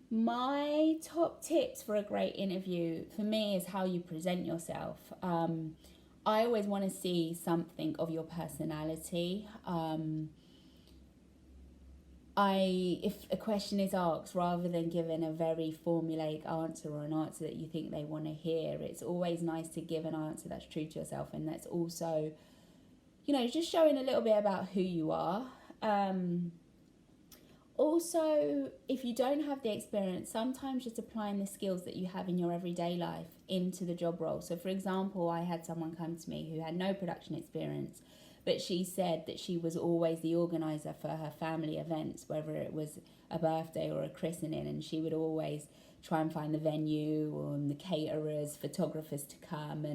My top tips for a great interview for me is how you present yourself. I always want to see something of your personality. If a question is asked, rather than giving a very formulaic answer or an answer that you think they want to hear, it's always nice to give an answer that's true to yourself and that's also, just showing a little bit about who you are. Also, if you don't have the experience, sometimes just applying the skills that you have in your everyday life into the job role. So, for example, I had someone come to me who had no production experience, but she said that she was always the organizer for her family events, whether it was a birthday or a christening, and she would always try and find the venue or the caterers, photographers to come.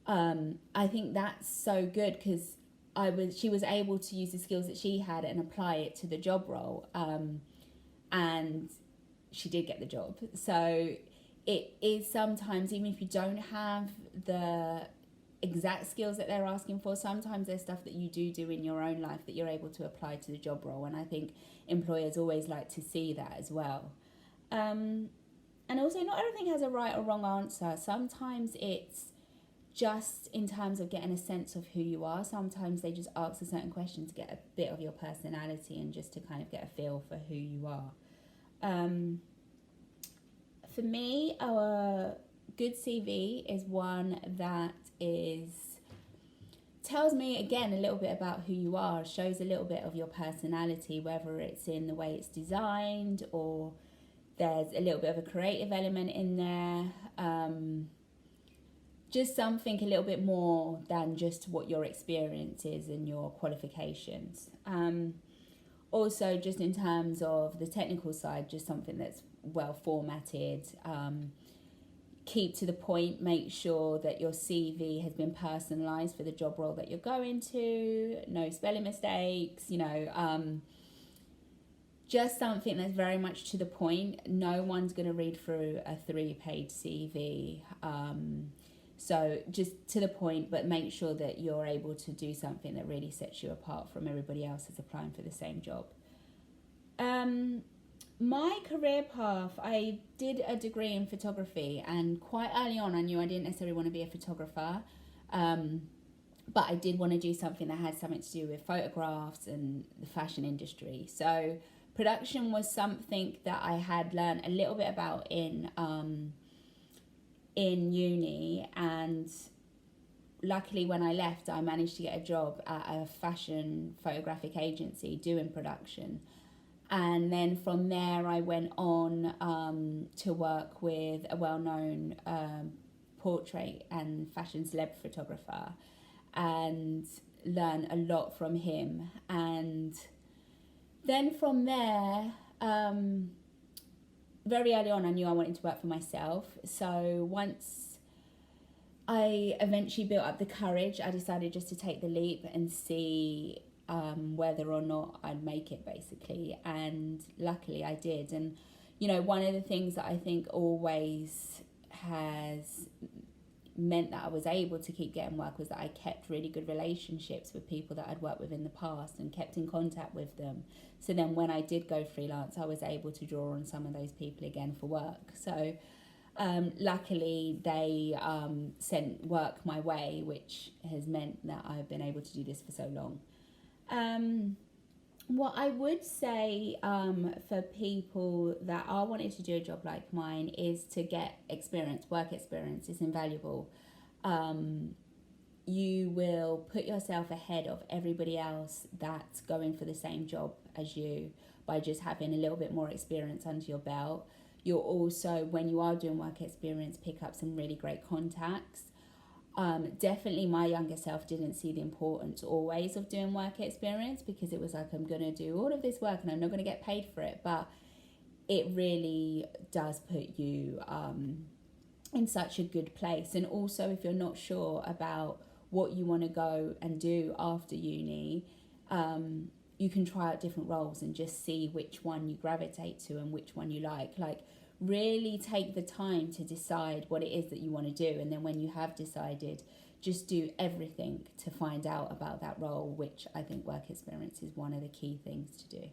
And I think that's so good because she was able to use the skills that she had and apply it to the job role, and she did get the job. So it is sometimes, even if you don't have the exact skills that they're asking for, sometimes there's stuff that you do in your own life that you're able to apply to the job role, and I think employers always like to see that as well. And also, not everything has a right or wrong answer. Sometimes it's just in terms of getting a sense of who you are. Sometimes they just ask a certain question to get a bit of your personality and just to kind of get a feel for who you are. For me, our good CV is one that tells me again a little bit about who you are, shows a little bit of your personality, whether it's in the way it's designed or there's a little bit of a creative element in there. Just something a little bit more than just what your experience is and your qualifications. Also, just in terms of the technical side, just something that's well formatted. Keep to the point, make sure that your CV has been personalised for the job role that you're going to, no spelling mistakes, just something that's very much to the point. No one's going to read through a 3-page CV. So just to the point, but make sure that you're able to do something that really sets you apart from everybody else that's applying for the same job. My career path, I did a degree in photography, and quite early on I knew I didn't necessarily want to be a photographer, but I did want to do something that had something to do with photographs and the fashion industry. So production was something that I had learned a little bit about in uni, and luckily when I left I managed to get a job at a fashion photographic agency doing production, and then from there I went on to work with a well-known portrait and fashion celeb photographer and learn a lot from him. And then from there, very early on I knew I wanted to work for myself. So once I eventually built up the courage, I decided just to take the leap and see whether or not I'd make it, basically. And luckily I did. And one of the things that I think always has meant that I was able to keep getting work was that I kept really good relationships with people that I'd worked with in the past and kept in contact with them. So then when I did go freelance, I was able to draw on some of those people again for work. So luckily they sent work my way, which has meant that I've been able to do this for so long. What I would say for people that are wanting to do a job like mine is to get experience, work experience. It's invaluable. You will put yourself ahead of everybody else that's going for the same job as you by just having a little bit more experience under your belt. You'll also, when you are doing work experience, pick up some really great contacts. Definitely my younger self didn't see the importance always of doing work experience, because it was like, I'm going to do all of this work and I'm not going to get paid for it. But it really does put you in such a good place. And also, if you're not sure about what you want to go and do after uni, you can try out different roles and just see which one you gravitate to and which one you like. Really take the time to decide what it is that you want to do, and then when you have decided, just do everything to find out about that role, which I think work experience is one of the key things to do.